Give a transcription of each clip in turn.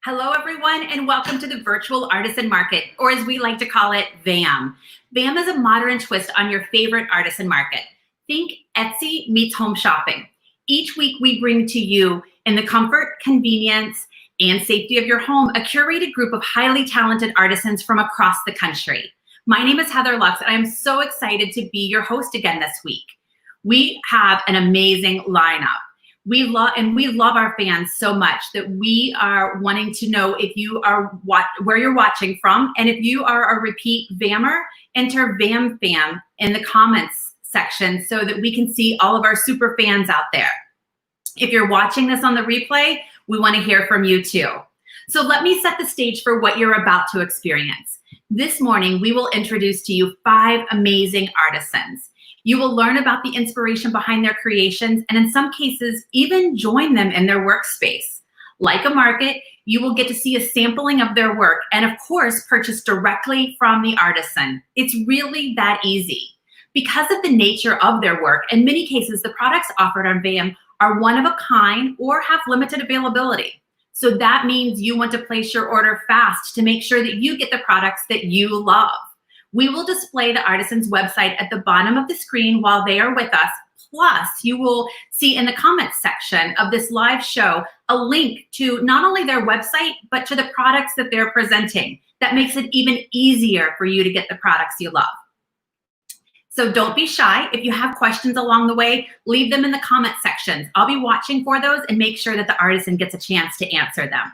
Hello, everyone, and welcome to the Virtual Artisan Market, or as we like to call it, VAM. VAM is a modern twist on your favorite artisan market. Think Etsy meets home shopping. Each week, we bring to you, in the comfort, convenience, and safety of your home, a curated group of highly talented artisans from across the country. My name is Heather Lux, and I'm so excited to be your host again this week. We have an amazing lineup. We love our fans so much that we are wanting to know if you are where you're watching from, and if you are a repeat VAMmer, enter VAM fam in the comments section so that we can see all of our super fans out there. If you're watching this on the replay, we want to hear from you too. So let me set the stage for what you're about to experience. This morning, we will introduce to you 5 amazing artisans. You will learn about the inspiration behind their creations, and in some cases, even join them in their workspace. Like a market, you will get to see a sampling of their work and, of course, purchase directly from the artisan. It's really that easy. Because of the nature of their work, in many cases, the products offered on VAM are one of a kind or have limited availability. So that means you want to place your order fast to make sure that you get the products that you love. We will display the artisan's website at the bottom of the screen while they are with us. Plus, you will see in the comments section of this live show a link to not only their website, but to the products that they're presenting. That makes it even easier for you to get the products you love. So don't be shy. If you have questions along the way, leave them in the comment sections. I'll be watching for those and make sure that the artisan gets a chance to answer them.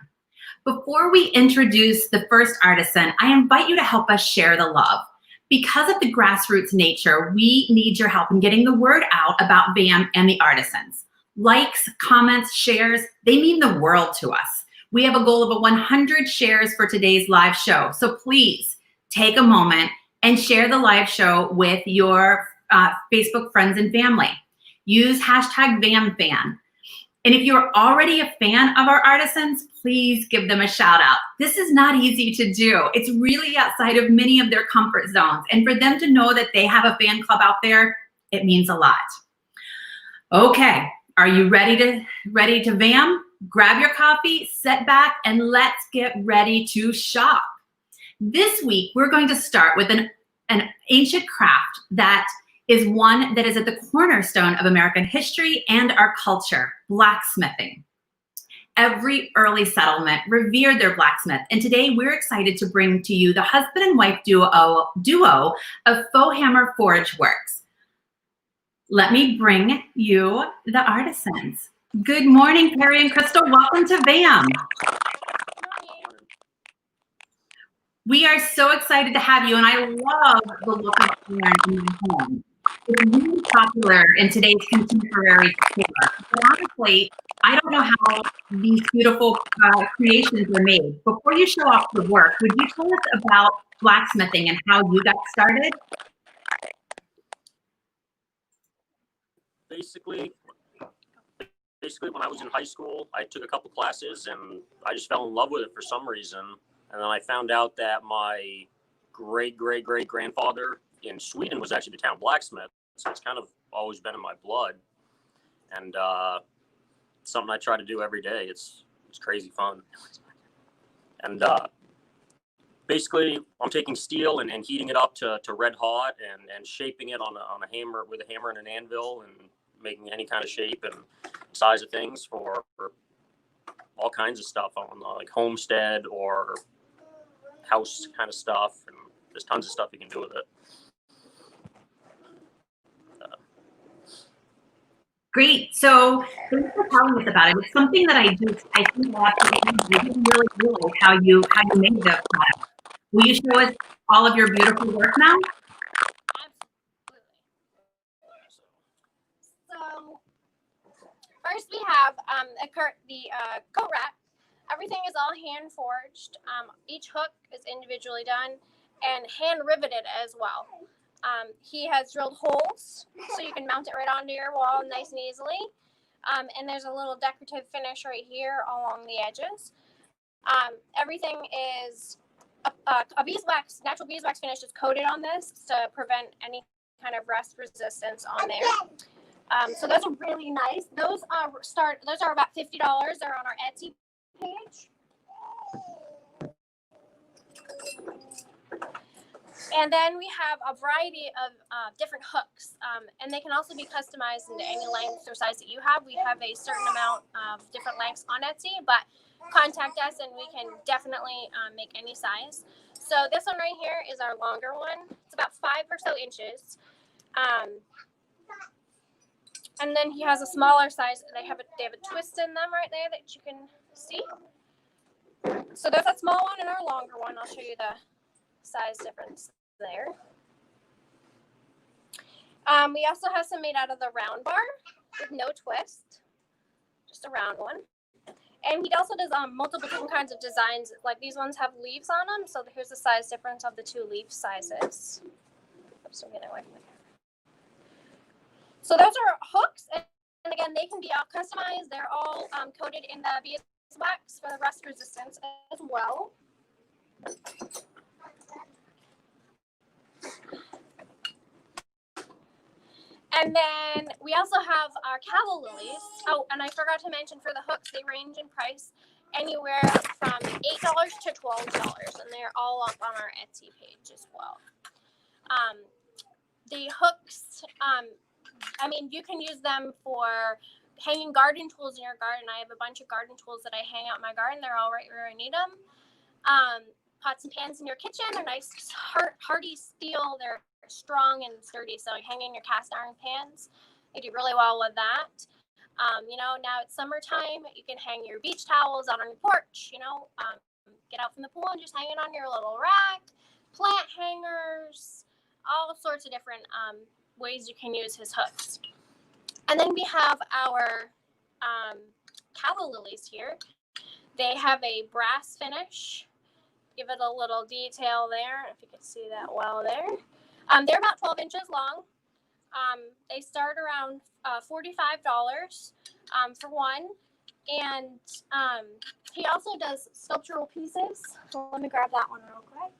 Before we introduce the first artisan, I invite you to help us share the love. Because of the grassroots nature, we need your help in getting the word out about VAM and the artisans. Likes, comments, shares, they mean the world to us. We have a goal of 100 shares for today's live show. So please take a moment and share the live show with your Facebook friends and family. Use hashtag VAMFan. And if you're already a fan of our artisans, please give them a shout out. This is not easy to do. It's really outside of many of their comfort zones. And for them to know that they have a fan club out there, it means a lot. Okay, are you ready to VAM? Grab your coffee, sit back, and let's get ready to shop. This week, we're going to start with an ancient craft that is one that is at the cornerstone of American history and our culture, blacksmithing. Every early settlement revered their blacksmith, and today we're excited to bring to you the husband and wife duo of faux hammer forge works. Let me bring you the artisans. Good morning, Perry and Crystal. Welcome to VAM. We are so excited to have you, and I love the look of Karen in my home. It's really popular in today's contemporary tailor. But honestly, I don't know how these beautiful creations are made. Before you show off the work, would you tell us about blacksmithing and how you got started? Basically, when I was in high school, I took a couple classes and I just fell in love with it for some reason. And then I found out that my great-great-great-grandfather in Sweden was actually the town blacksmith. So it's kind of always been in my blood. And something I try to do every day. It's crazy fun. And basically, I'm taking steel and heating it up to red hot and shaping it on a hammer with a hammer and an anvil and making any kind of shape and size of things for all kinds of stuff on like homestead or house kind of stuff. And there's tons of stuff you can do with it. Great. So thanks for telling us about it. It's something that I think I didn't really realize how you made the product. Will you show us all of your beautiful work now? So first we have the coat rack. Everything is all hand forged. Each hook is individually done and hand riveted as well. He has drilled holes so you can mount it right onto your wall nice and easily. And there's a little decorative finish right here along the edges. Everything is a beeswax, natural beeswax finish is coated on this to prevent any kind of rust resistance on there. So those are really nice. Those are about $50. They're on our Etsy page. And then we have a variety of different hooks, and they can also be customized into any length or size that you have. We have a certain amount of different lengths on Etsy, but contact us and we can definitely make any size. So this one right here is our longer one. It's about 5 or so inches. And then he has a smaller size. They have a twist in them right there that you can see. So there's a small one and our longer one. I'll show you the size difference there. We also have some made out of the round bar with no twist, just a round one. And he also does multiple different kinds of designs. Like these ones have leaves on them. So here's the size difference of the 2 leaf sizes. Oops, I'm getting away from the camera. So those are hooks, and again, they can be all customized. They're all coated in the beeswax for the rust resistance as well. And then we also have our calla lilies. Oh, and I forgot to mention for the hooks, they range in price anywhere from $8 to $12, and they're all up on our Etsy page as well. The hooks, I mean, you can use them for hanging garden tools in your garden. I have a bunch of garden tools that I hang out in my garden. They're all right where I need them. Pots and pans in your kitchen are nice, hardy steel. They're strong and sturdy. So hanging your cast iron pans, they do really well with that. You know, now it's summertime. You can hang your beach towels out on your porch. You know, get out from the pool and just hang it on your little rack. Plant hangers, all sorts of different ways you can use his hooks. And then we have our calla lilies here. They have a brass finish. Give it a little detail there, if you can see that well there. They're about 12 inches long. They start around $45 for one. And he also does sculptural pieces. So let me grab that one real quick.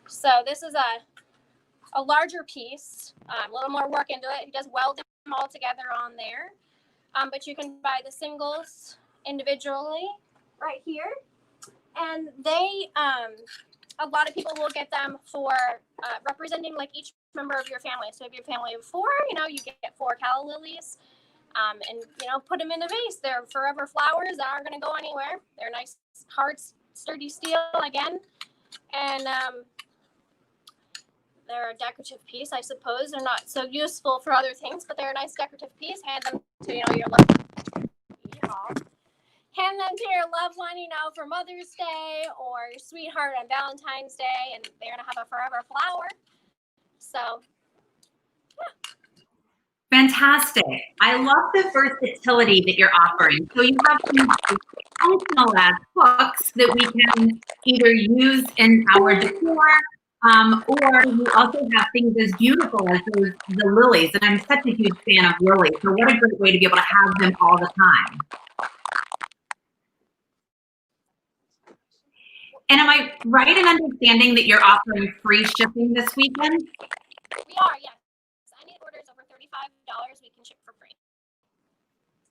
So this is a larger piece, a little more work into it. He does weld them all together on there. But you can buy the singles individually right here. And they, a lot of people will get them for representing like each member of your family. So if you have a family of 4, you know, you get 4 calla lilies. And, you know, put them in a vase. They're forever flowers that aren't going to go anywhere. They're nice, hard, sturdy steel again. And they're a decorative piece, I suppose. They're not so useful for other things, but they're a nice decorative piece. Hand them to, you know, your loved Hand them to your loved one, you know, for Mother's Day or your sweetheart on Valentine's Day, and they're going to have a forever flower. So, yeah. Fantastic. I love the versatility that you're offering. So you have some functional as hooks that we can either use in our decor, or you also have things as beautiful as the lilies. And I'm such a huge fan of lilies. So what a great way to be able to have them all the time. And am I right in understanding that you're offering free shipping this weekend? We are, yes. Any orders over $35, we can ship for free.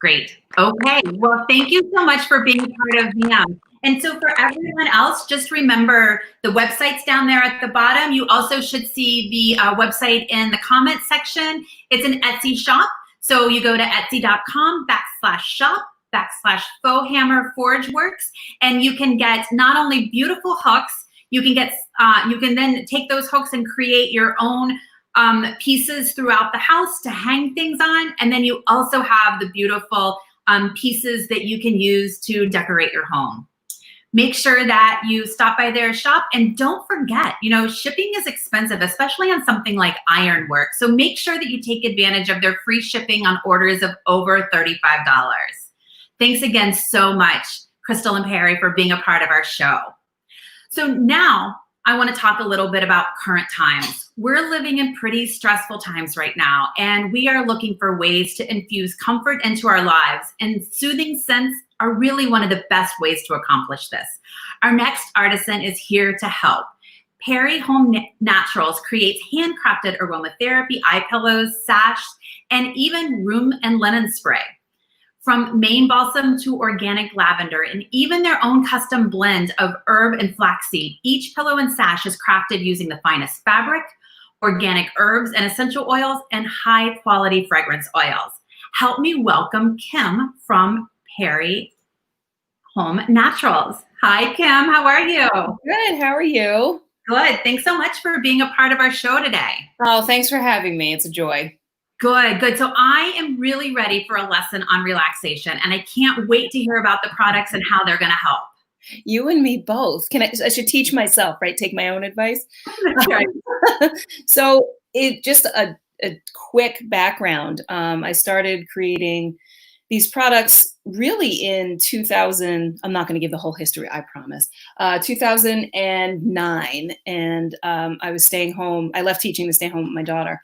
Great. Okay. Well, thank you so much for being part of VAM. And so for everyone else, just remember the website's down there at the bottom. You also should see the website in the comment section. It's an Etsy shop. So you go to etsy.com/shop/faux hammer forge works, and you can get not only beautiful hooks, you can get you can then take those hooks and create your own pieces throughout the house to hang things on, and then you also have the beautiful pieces that you can use to decorate your home. Make sure that you stop by their shop, and don't forget, you know, shipping is expensive, especially on something like ironwork. So make sure that you take advantage of their free shipping on orders of over $35. Thanks again so much, Crystal and Perry, for being a part of our show. So now I want to talk a little bit about current times. We're living in pretty stressful times right now, and we are looking for ways to infuse comfort into our lives, and soothing scents are really one of the best ways to accomplish this. Our next artisan is here to help. Perry Home Naturals creates handcrafted aromatherapy eye pillows, sachets, and even room and linen spray. From Maine balsam to organic lavender, and even their own custom blend of herb and flaxseed, each pillow and sash is crafted using the finest fabric, organic herbs and essential oils, and high-quality fragrance oils. Help me welcome Kim from Perry Home Naturals. Hi, Kim. How are you? Good. How are you? Good. Thanks so much for being a part of our show today. Oh, thanks for having me. It's a joy. Good, good. So I am really ready for a lesson on relaxation, and I can't wait to hear about the products and how they're going to help. You and me both. I should teach myself, right? Take my own advice. That's right. So just a quick background. I started creating these products really in 2000. I'm not going to give the whole history, I promise. 2009. And I was staying home. I left teaching to stay home with my daughter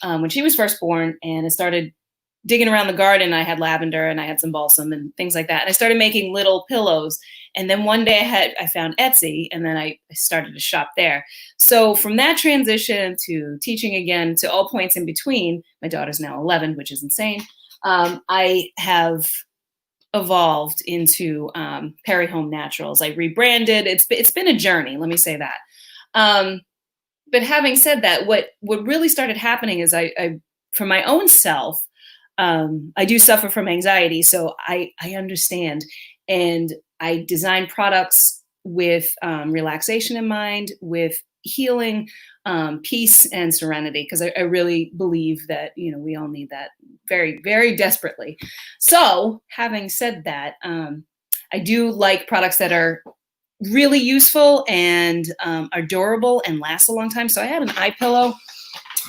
when she was first born, and I started digging around the garden. I had lavender and I had some balsam and things like that. And I started making little pillows. And then one day I found Etsy, and then I started to shop there. So from that transition to teaching again to all points in between, my daughter's now 11, which is insane. I have evolved into Perry Home Naturals. I rebranded. It's been a journey. Let me say that. But having said that, what really started happening is I for my own self, I do suffer from anxiety, so I understand, and I design products with relaxation in mind, with healing, peace, and serenity, because I really believe that we all need that very, very desperately. So, having said that, I do like products that are really useful and are durable and last a long time. So I had an eye pillow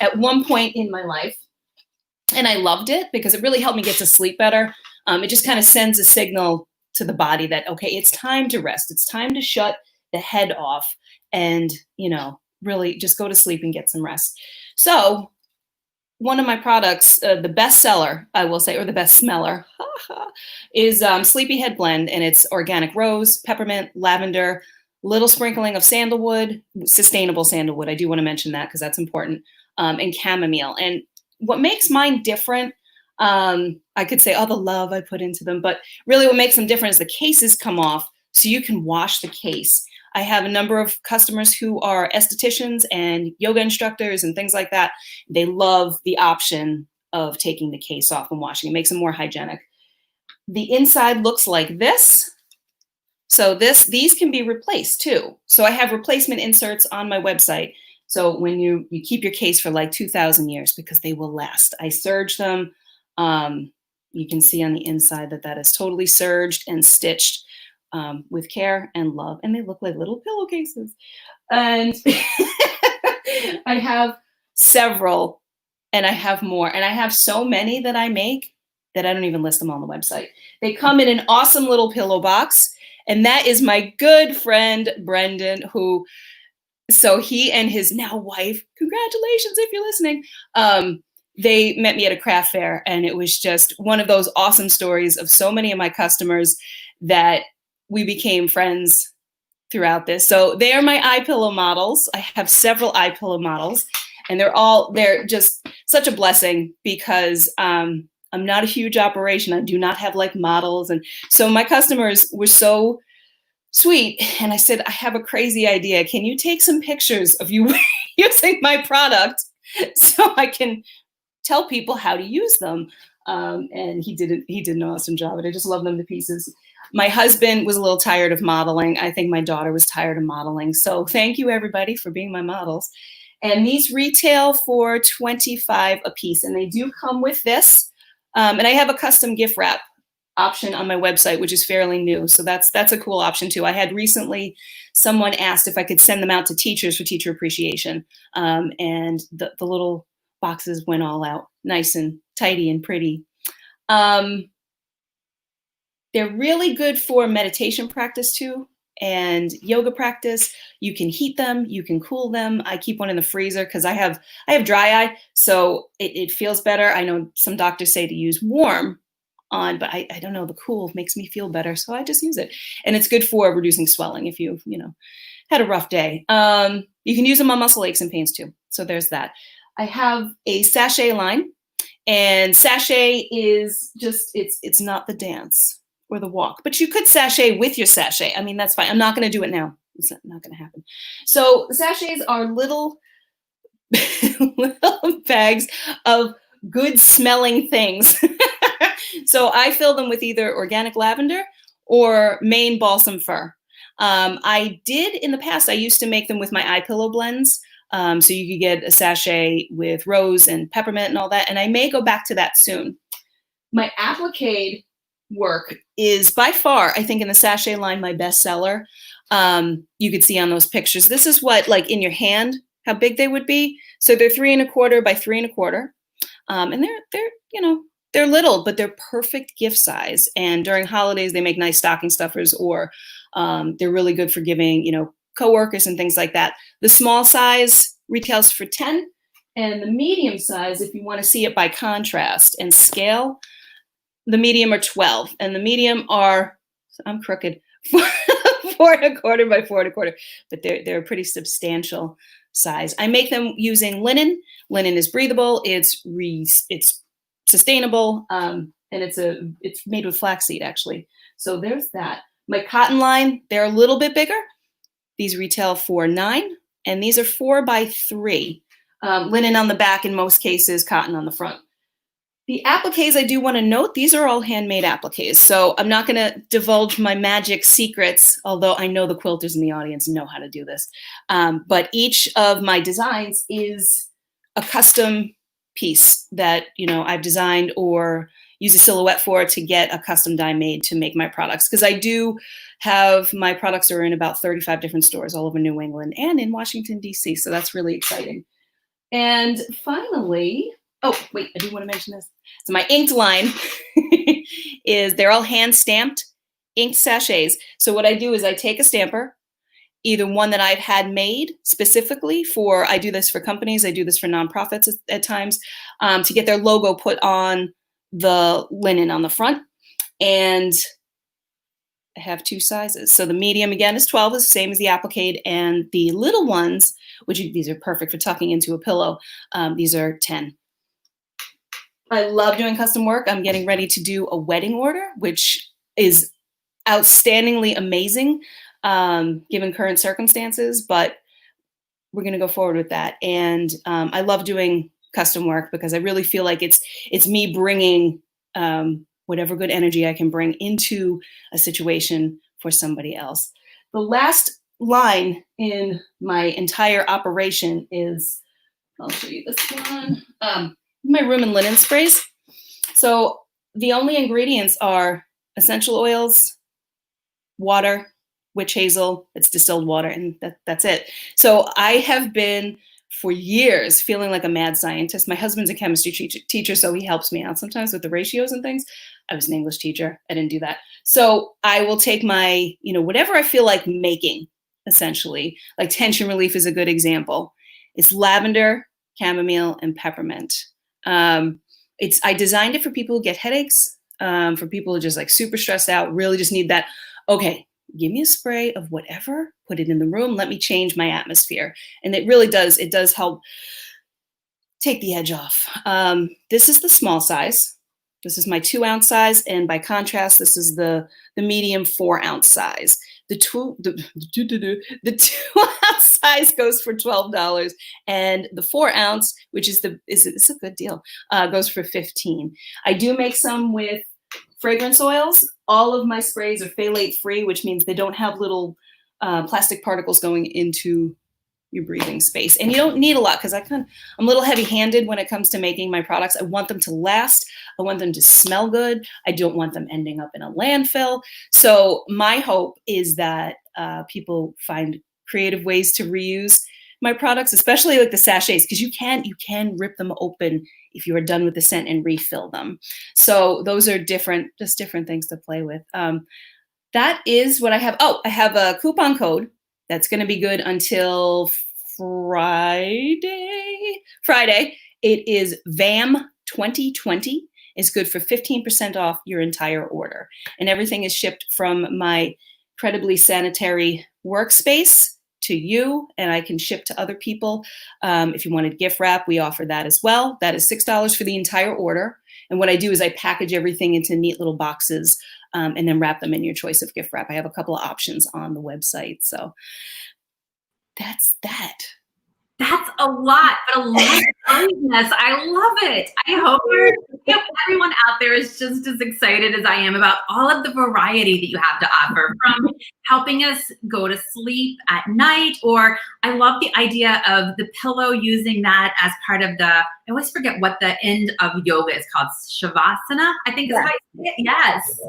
at one point in my life, and I loved it because it really helped me get to sleep better. It just kind of sends a signal to the body that, okay, it's time to rest. It's time to shut the head off and, really just go to sleep and get some rest. So one of my products, the best seller, I will say, or the best smeller, is Sleepyhead Blend, and it's organic rose, peppermint, lavender, little sprinkling of sandalwood, sustainable sandalwood. I do want to mention that because that's important, and chamomile. And what makes mine different, I could say all the love I put into them, but really what makes them different is the cases come off so you can wash the case. I have a number of customers who are estheticians and yoga instructors and things like that. They love the option of taking the case off and washing. It makes them more hygienic. The inside looks like this. So these can be replaced too. So I have replacement inserts on my website. So when you keep your case for like 2,000 years because they will last. I serge them. You can see on the inside that is totally serged and stitched with care and love, and they look like little pillowcases. And I have several, and I have more, and I have so many that I make that I don't even list them on the website. They come in an awesome little pillow box, and that is my good friend Brendan, so he and his now wife, congratulations if you're listening, they met me at a craft fair, and it was just one of those awesome stories of so many of my customers that we became friends throughout this. So they are my eye pillow models. I have several eye pillow models, and they're just such a blessing because I'm not a huge operation. I do not have like models. And so my customers were so sweet. And I said, I have a crazy idea. Can you take some pictures of you using my product so I can tell people how to use them? And he did an awesome job, and I just love them to pieces. My husband was a little tired of modeling. I think my daughter was tired of modeling. So thank you everybody for being my models. And these retail for $25 a piece, and they do come with this. And I have a custom gift wrap option on my website, which is fairly new. So that's a cool option too. I had recently someone asked if I could send them out to teachers for teacher appreciation. And the little boxes went all out nice and tidy and pretty. They're really good for meditation practice too, and yoga practice. You can heat them, you can cool them. I keep one in the freezer because I have dry eye, so it feels better. I know some doctors say to use warm on, but I don't know, the cool makes me feel better, so I just use it. And it's good for reducing swelling if you had a rough day. You can use them on muscle aches and pains too. So there's that. I have a sachet line, And sachet is just, it's not the dance or the walk, but you could sachet with your sachet. I mean, that's fine. I'm not going to do it now. It's not going to happen. So sachets are little, little bags of good smelling things. So I fill them with either organic lavender or Maine balsam fir. I did in the past, I used to make them with my eye pillow blends. So you could get a sachet with rose and peppermint and all that. And I may go back to that soon. My applique work is by far, I think in the sachet line, my best seller. You could see on those pictures. This is what, like in your hand, how big they would be. So they're 3 1/4 by 3 1/4. And they're, you know, they're little, but they're perfect gift size. And during holidays, they make nice stocking stuffers, or they're really good for giving, you know, coworkers and things like that. The small size retails for 10, and the medium size, if you want to see it by contrast and scale, the medium are 12, and the medium are, I'm crooked, 4 1/4 by 4 1/4, but they're a pretty substantial size. I make them using linen. Linen is breathable. It's sustainable, and it's made with flaxseed actually. So there's that. My cotton line, they're a little bit bigger. These retail for 9, and these are 4 by 3. Linen on the back in most cases, cotton on the front. The appliques, I do want to note, these are all handmade appliques. So I'm not going to divulge my magic secrets, although I know the quilters in the audience know how to do this. But each of my designs is a custom piece that, you know, I've designed or use a silhouette for to get a custom die made to make my products. Because I do have, my products are in about 35 different stores all over New England and in Washington, D.C. So that's really exciting. And finally, oh, wait, I do want to mention this. So my inked line is, they're all hand stamped inked sachets. So what I do is I take a stamper, either one that I've had made specifically for, I do this for companies, I do this for nonprofits at times, to get their logo put on the linen on the front. And I have 2 sizes. So the medium, again, is 12, is the same as the applique, and the little ones, these are perfect for tucking into a pillow, these are 10. I love doing custom work. I'm getting ready to do a wedding order, which is outstandingly amazing, given current circumstances, but we're going to go forward with that. And I love doing custom work because I really feel like it's me bringing whatever good energy I can bring into a situation for somebody else. The last line in my entire operation is, I'll show you this one, my room and linen sprays. So the only ingredients are essential oils, water, witch hazel, it's distilled water, and that's it. So I have been for years feeling like a mad scientist. My husband's a chemistry teacher, so he helps me out sometimes with the ratios and things. I was an English teacher. I didn't do that. So I will take my, you know, whatever I feel like making, essentially, like tension relief is a good example. It's lavender, chamomile, and peppermint. I designed it for people who get headaches, for people who are just like super stressed out, really just need that, okay, give me a spray of whatever, put it in the room, let me change my atmosphere. And it really does, it does help take the edge off. This is the small size. This is my 2 ounce size. And by contrast, this is the medium 4 ounce size. The 2 ounce size goes for $12, and the 4 ounce, which is it's a good deal, goes for $15. I do make some with fragrance oils. All of my sprays are phthalate free, which means they don't have little plastic particles going into your breathing space. And you don't need a lot because I'm a little heavy-handed when it comes to making my products. I want them to last. I want them to smell good. I don't want them ending up in a landfill. So my hope is that people find creative ways to reuse my products, especially like the sachets, because you can rip them open if you are done with the scent and refill them. So those are just different things to play with. That is what I have. Oh, I have a coupon code that's going to be good until Friday. It is VAM 2020. It's good for 15% off your entire order. And everything is shipped from my incredibly sanitary workspace to you, and I can ship to other people. If you wanted gift wrap, we offer that as well. That is $6 for the entire order. And what I do is I package everything into neat little boxes and then wrap them in your choice of gift wrap. I have a couple of options on the website. So that's that. That's a lot, but a lot of kindness. I love it. I hope everyone out there is just as excited as I am about all of the variety that you have to offer, from helping us go to sleep at night, or I love the idea of the pillow, using that as part of I always forget what the end of yoga is called. Shavasana, I think is how you say it. Yes.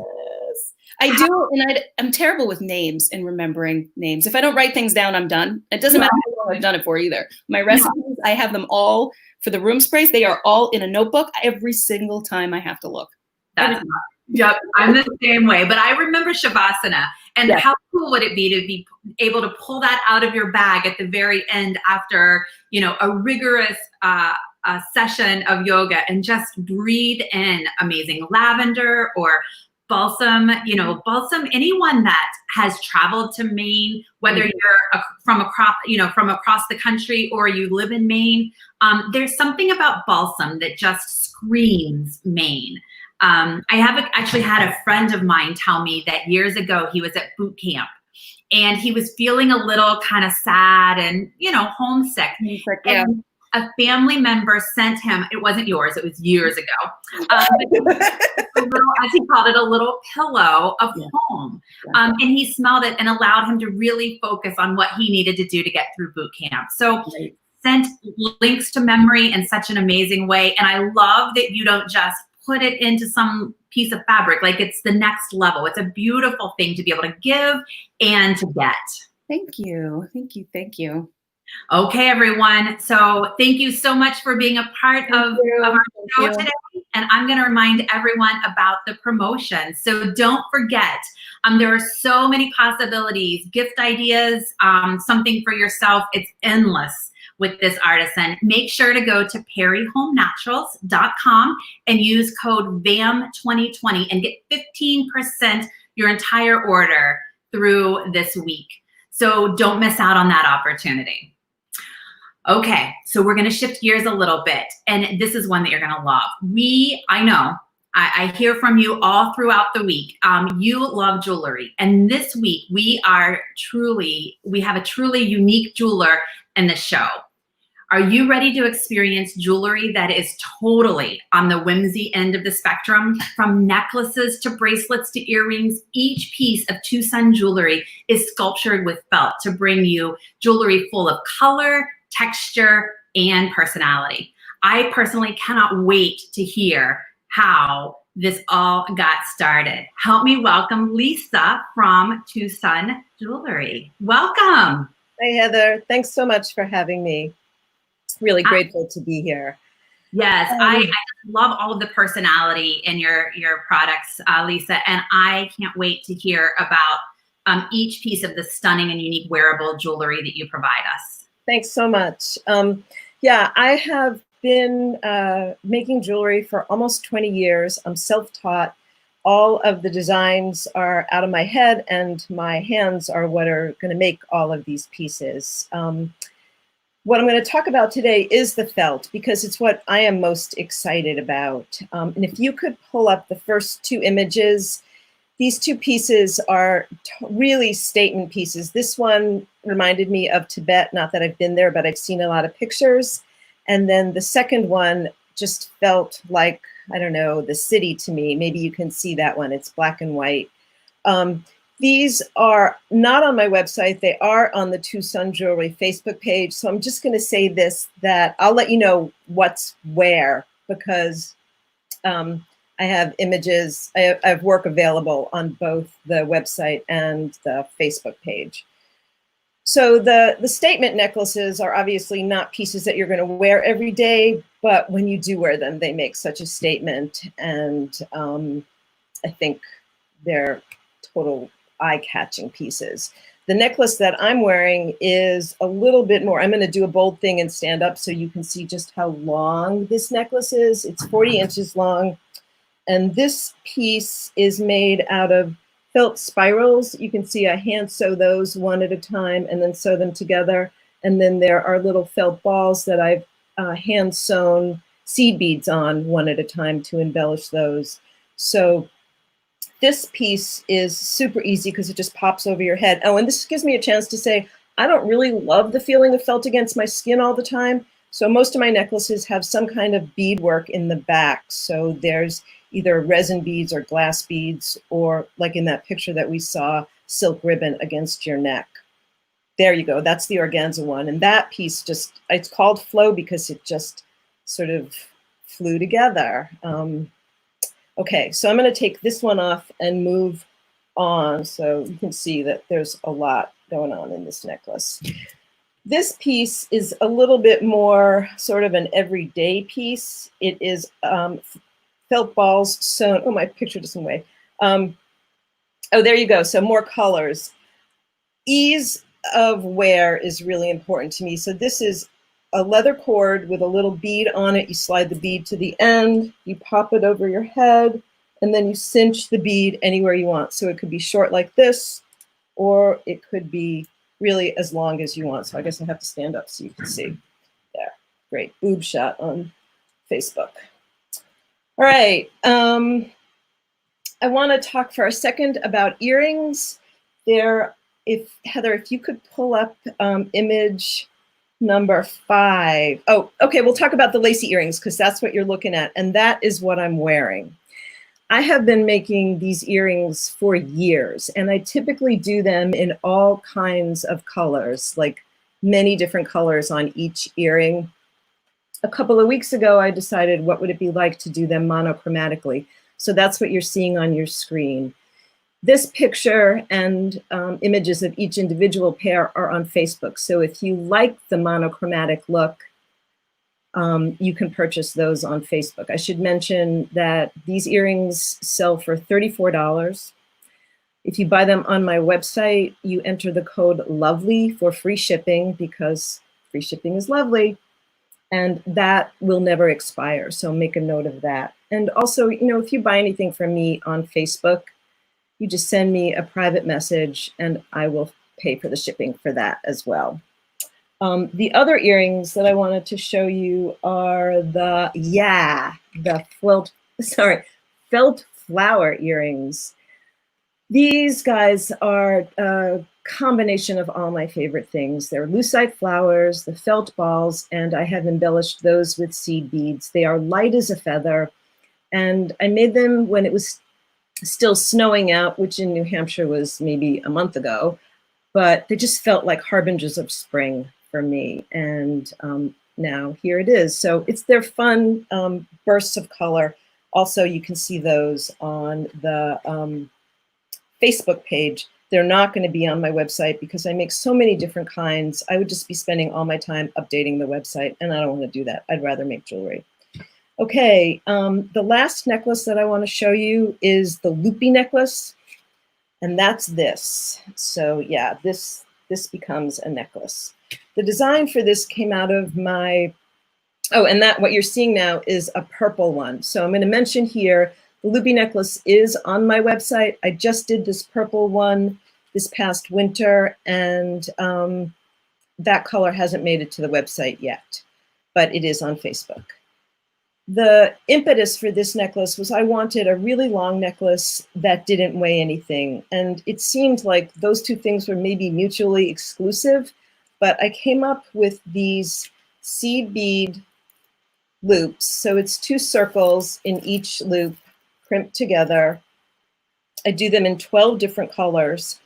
I do, and I'm terrible with names and remembering names. If I don't write things down, I'm done. It doesn't matter how long I've done it for either. My recipes, I have them all for the room sprays. They are all in a notebook every single time I have to look. Yep, I'm the same way. But I remember Shavasana, and how cool would it be to be able to pull that out of your bag at the very end after, a rigorous session of yoga, and just breathe in amazing lavender or balsam, balsam. Anyone that has traveled to Maine, whether you're from across the country or you live in Maine, there's something about balsam that just screams Maine. I have actually had a friend of mine tell me that years ago he was at boot camp and he was feeling a little kind of sad and, homesick. And a family member sent him, it wasn't yours, it was years ago, as he called it, a little pillow of home. And he smelled it and allowed him to really focus on what he needed to do to get through boot camp. So sent links to memory in such an amazing way. And I love that you don't just put it into some piece of fabric. Like, it's the next level. It's a beautiful thing to be able to give and to get. Thank you. Thank you. Thank you. Okay, everyone. So thank you so much for being a part of our show today. And I'm going to remind everyone about the promotion. So don't forget, there are so many possibilities, gift ideas, something for yourself. It's endless with this artisan. Make sure to go to perryhomenaturals.com and use code VAM2020 and get 15% your entire order through this week. So don't miss out on that opportunity. Okay, so we're going to shift gears a little bit, and this is one that you're going to love. I hear from you all throughout the week. You love jewelry, and this week we have a truly unique jeweler in the show. Are you ready to experience jewelry that is totally on the whimsy end of the spectrum? From necklaces to bracelets to earrings, each piece of Tucson jewelry is sculptured with felt to bring you jewelry full of color, texture, and personality. I personally cannot wait to hear how this all got started. Help me welcome Lisa from Tucson Jewelry. Welcome. Hey, Heather. Thanks so much for having me. Really grateful to be here. Yes, I love all of the personality in your products, Lisa, and I can't wait to hear about each piece of the stunning and unique wearable jewelry that you provide us. Thanks so much. I have been making jewelry for almost 20 years. I'm self-taught. All of the designs are out of my head, and my hands are what are going to make all of these pieces. What I'm going to talk about today is the felt, because it's what I am most excited about. And if you could pull up the first two images, these two pieces are really statement pieces. This one reminded me of Tibet, not that I've been there, but I've seen a lot of pictures. And then the second one just felt like, I don't know, the city to me. Maybe you can see that one. It's black and white. These are not on my website. They are on the Tucson Jewelry Facebook page. So I'm just going to say this, that I'll let you know what's where, because I have images, I have work available on both the website and the Facebook page. So the statement necklaces are obviously not pieces that you're going to wear every day, but when you do wear them, they make such a statement. And I think they're total eye-catching pieces. The necklace that I'm wearing is a little bit more, I'm going to do a bold thing and stand up so you can see just how long this necklace is. It's 40 inches long. And this piece is made out of felt spirals. You can see I hand sew those one at a time and then sew them together. And then there are little felt balls that I've hand sewn seed beads on one at a time to embellish those. So this piece is super easy because it just pops over your head. Oh, and this gives me a chance to say, I don't really love the feeling of felt against my skin all the time. So most of my necklaces have some kind of beadwork in the back. So there's either resin beads or glass beads, or like in that picture that we saw, silk ribbon against your neck. There you go, that's the organza one. And that piece just, it's called flow because it just sort of flew together. Okay, so I'm gonna take this one off and move on so you can see that there's a lot going on in this necklace. This piece is a little bit more sort of an everyday piece. It is felt balls sewn, oh, my picture doesn't weigh. Oh, there you go, so more colors. Ease of wear is really important to me. So this is a leather cord with a little bead on it. You slide the bead to the end, you pop it over your head, and then you cinch the bead anywhere you want. So it could be short like this, or it could be really as long as you want. So I guess I have to stand up so you can see. There, great, boob shot on Facebook. All right, I want to talk for a second about earrings. There, Heather, if you could pull up image number 5. Oh, okay, we'll talk about the lacy earrings because that's what you're looking at, and that is what I'm wearing. I have been making these earrings for years, and I typically do them in all kinds of colors, like many different colors on each earring. A couple of weeks ago, I decided what would it be like to do them monochromatically. So that's what you're seeing on your screen. This picture and images of each individual pair are on Facebook. So if you like the monochromatic look, you can purchase those on Facebook. I should mention that these earrings sell for $34. If you buy them on my website, you enter the code LOVELY for free shipping because free shipping is lovely. And that will never expire. So make a note of that. And also, you know, if you buy anything from me on Facebook, you just send me a private message and I will pay for the shipping for that as well. The other earrings that I wanted to show you are the felt flower earrings. These guys are a combination of all my favorite things. They're lucite flowers, the felt balls, and I have embellished those with seed beads. They are light as a feather, and I made them when it was still snowing out, which in New Hampshire was maybe a month ago, but they just felt like harbingers of spring for me. And now here it is. So they're fun bursts of color. Also, you can see those on the Facebook page. They're not going to be on my website because I make so many different kinds. I would just be spending all my time updating the website, and I don't want to do that. I'd rather make jewelry. Okay, the last necklace that I want to show you is the loopy necklace, and that's this. So yeah, this becomes a necklace. The design for this came out of my, oh, and that what you're seeing now is a purple one. So I'm going to mention here, the loopy necklace is on my website. I just did this purple one this past winter, and that color hasn't made it to the website yet, but it is on Facebook. The impetus for this necklace was I wanted a really long necklace that didn't weigh anything. And it seemed like those two things were maybe mutually exclusive, but I came up with these seed bead loops. So it's 2 circles in each loop crimped together. I do them in 12 different colors.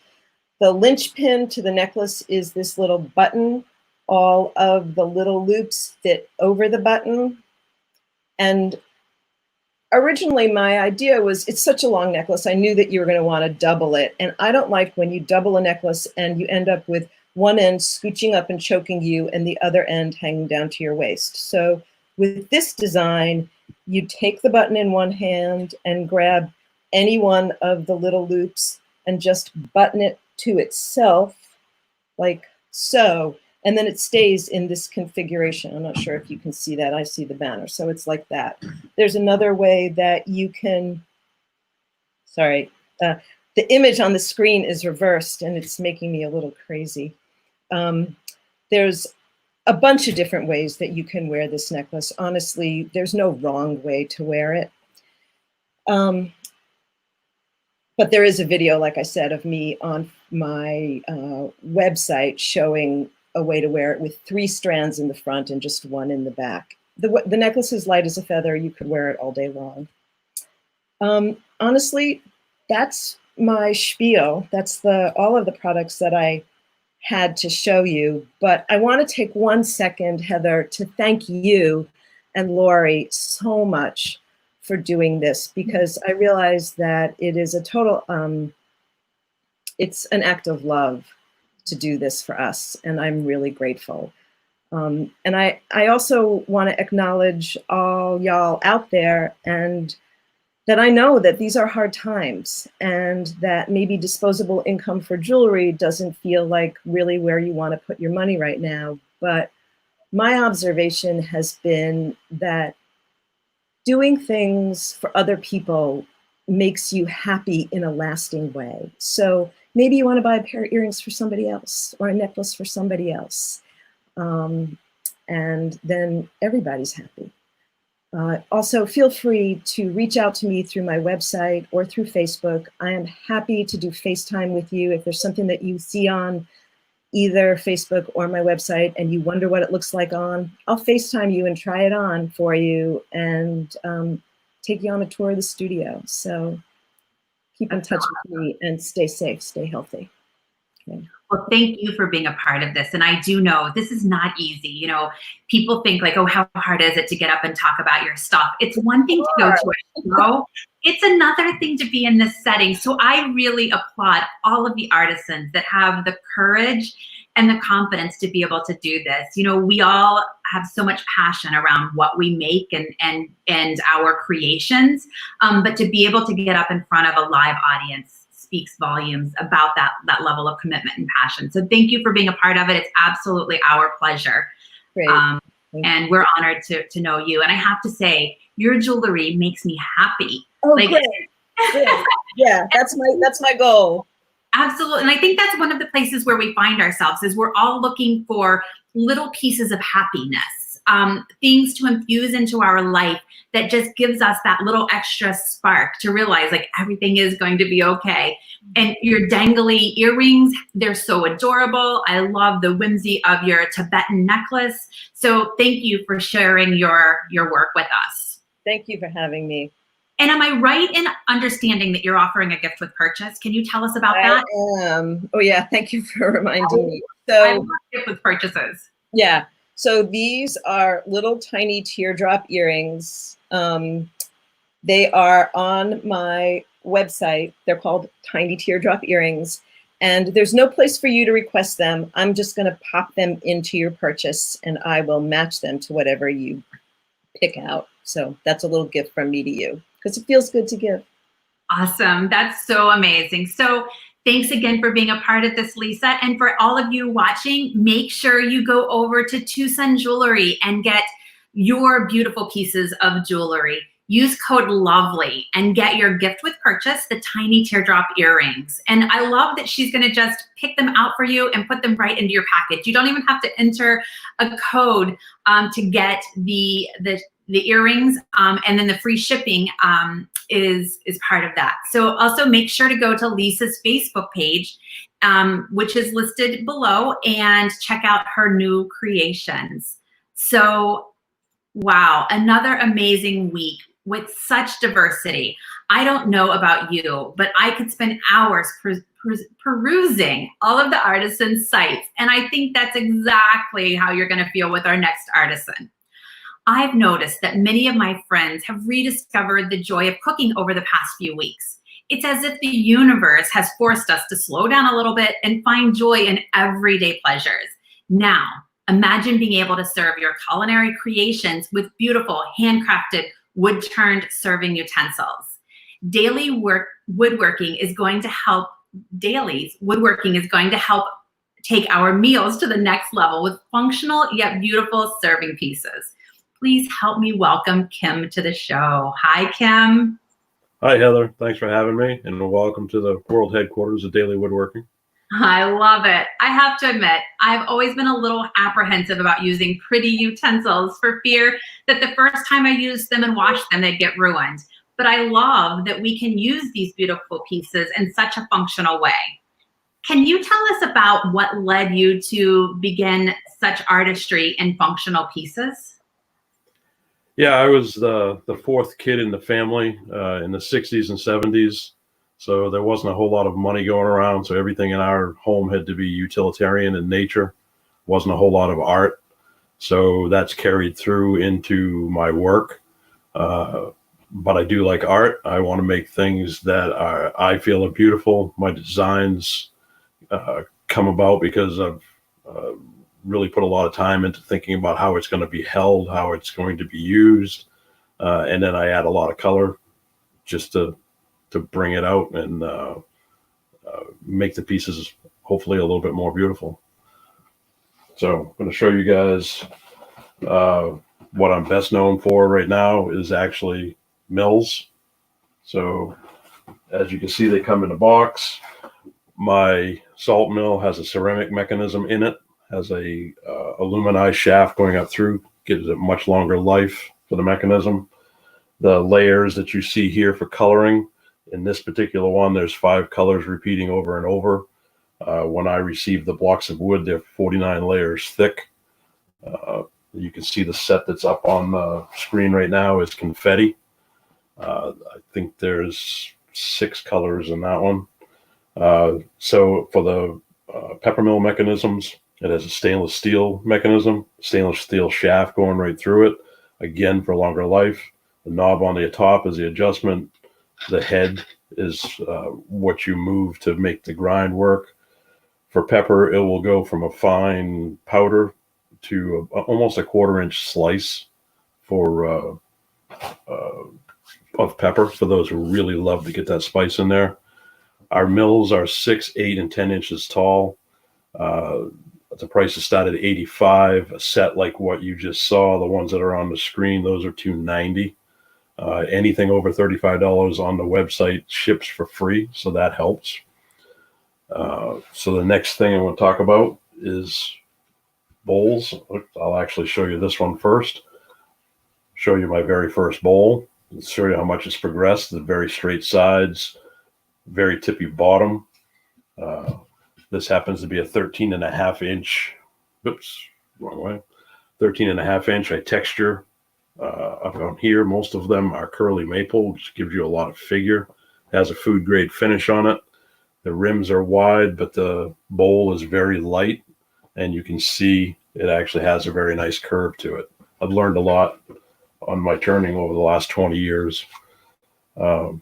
The linchpin to the necklace is this little button. All of the little loops fit over the button. And originally my idea was, it's such a long necklace, I knew that you were going to want to double it. And I don't like when you double a necklace and you end up with one end scooching up and choking you and the other end hanging down to your waist. So with this design, you take the button in one hand and grab any one of the little loops and just button it to itself like so. And then it stays in this configuration. I'm not sure if you can see that. I see the banner. So it's like that. There's another way that you can, the image on the screen is reversed and it's making me a little crazy. There's a bunch of different ways that you can wear this necklace. Honestly, there's no wrong way to wear it. But there is a video, like I said, of me on my website showing a way to wear it with 3 strands in the front and just 1 in the back. The necklace is light as a feather. You could wear it all day long. Honestly, that's my spiel. That's all of the products that I had to show you. But I want to take 1 second, Heather, to thank you and Lori so much for doing this, because I realize that it is a total, it's an act of love to do this for us, and I'm really grateful. And I also want to acknowledge all y'all out there, and that I know that these are hard times, and that maybe disposable income for jewelry doesn't feel like really where you want to put your money right now. But my observation has been that doing things for other people makes you happy in a lasting way. So maybe you want to buy a pair of earrings for somebody else or a necklace for somebody else. And then everybody's happy. Also, feel free to reach out to me through my website or through Facebook. I am happy to do FaceTime with you. If there's something that you see on either Facebook or my website and you wonder what it looks like on, I'll FaceTime you and try it on for you and take you on a tour of the studio. So keep in touch with me and stay safe, stay healthy. Okay. Well, thank you for being a part of this. And I do know this is not easy. You know, people think like, oh, how hard is it to get up and talk about your stuff? It's one thing to go to a show. It's another thing to be in this setting. So I really applaud all of the artisans that have the courage and the confidence to be able to do this. You know, we all have so much passion around what we make and our creations, but to be able to get up in front of a live audience speaks volumes about that level of commitment and passion. So thank you for being a part of it. It's absolutely our pleasure. Great. And we're honored to know you. And I have to say, your jewelry makes me happy. Oh, like, great. Yeah, that's my goal. Absolutely. And I think that's one of the places where we find ourselves is we're all looking for little pieces of happiness, things to infuse into our life that just gives us that little extra spark to realize like everything is going to be okay. And your dangly earrings, they're so adorable. I love the whimsy of your Tibetan necklace. So thank you for sharing your work with us. Thank you for having me. And am I right in understanding that you're offering a gift with purchase? Can you tell us about that? I am. Oh yeah, thank you for reminding me. I love gift with purchases. Yeah. So these are little tiny teardrop earrings. They are on my website. They're called Tiny Teardrop Earrings. And there's no place for you to request them. I'm just going to pop them into your purchase and I will match them to whatever you pick out. So that's a little gift from me to you because it feels good to give. Awesome. That's so amazing. So thanks again for being a part of this, Lisa. And for all of you watching, make sure you go over to Tucson Jewelry and get your beautiful pieces of jewelry. Use code LOVELY and get your gift with purchase, the Tiny Teardrop Earrings. And I love that she's gonna just pick them out for you and put them right into your package. You don't even have to enter a code to get the earrings, and then the free shipping is part of that. So also make sure to go to Lisa's Facebook page, which is listed below, and check out her new creations. So, wow, another amazing week with such diversity. I don't know about you, but I could spend hours perusing all of the artisan sites, and I think that's exactly how you're gonna feel with our next artisan. I've noticed that many of my friends have rediscovered the joy of cooking over the past few weeks. It's as if the universe has forced us to slow down a little bit and find joy in everyday pleasures. Now, imagine being able to serve your culinary creations with beautiful, handcrafted, wood-turned serving utensils. Woodworking is going to help take our meals to the next level with functional yet beautiful serving pieces. Please help me welcome Kim to the show. Hi, Kim. Hi, Heather. Thanks for having me, and welcome to the world headquarters of Daily Woodworking. I love it. I have to admit, I've always been a little apprehensive about using pretty utensils for fear that the first time I used them and washed them, they'd get ruined. But I love that we can use these beautiful pieces in such a functional way. Can you tell us about what led you to begin such artistry in functional pieces? Yeah, I was the fourth kid in the family in the 60s and 70s, so there wasn't a whole lot of money going around, so everything in our home had to be utilitarian in nature. Wasn't a whole lot of art, so that's carried through into my work. But I do like art. I want to make things that I feel are beautiful. My designs come about because I've really put a lot of time into thinking about how it's going to be held, how it's going to be used, and then I add a lot of color just to bring it out and make the pieces hopefully a little bit more beautiful. So I'm going to show you guys what I'm best known for right now is actually mills. So as you can see, they come in a box. My salt mill has a ceramic mechanism in it, has a aluminized shaft going up through, gives it much longer life for the mechanism. The layers that you see here for coloring, in this particular one, there's 5 colors repeating over and over. When I receive the blocks of wood, they're 49 layers thick. You can see the set that's up on the screen right now is confetti. I think there's 6 colors in that one. So for the peppermill mechanisms, it has a stainless steel mechanism, stainless steel shaft going right through it, again for longer life. The knob on the top is the adjustment. The head is what you move to make the grind work. For pepper, it will go from a fine powder to almost a 1/4 inch slice for of pepper for those who really love to get that spice in there. Our mills are 6, 8, and 10 inches tall. The prices start at $85. A set like what you just saw, the ones that are on the screen, those are $290. Anything over $35 on the website ships for free, so that helps. So the next thing I want to talk about is bowls. I'll actually show you this one first. Show you my very first bowl. Show you how much it's progressed. The very straight sides, very tippy bottom. This happens to be a 13.5 inch. Oops, wrong way. 13.5 inch. I texture up on here. Most of them are curly maple, which gives you a lot of figure. It has a food grade finish on it. The rims are wide, but the bowl is very light, and you can see it actually has a very nice curve to it. I've learned a lot on my turning over the last 20 years. So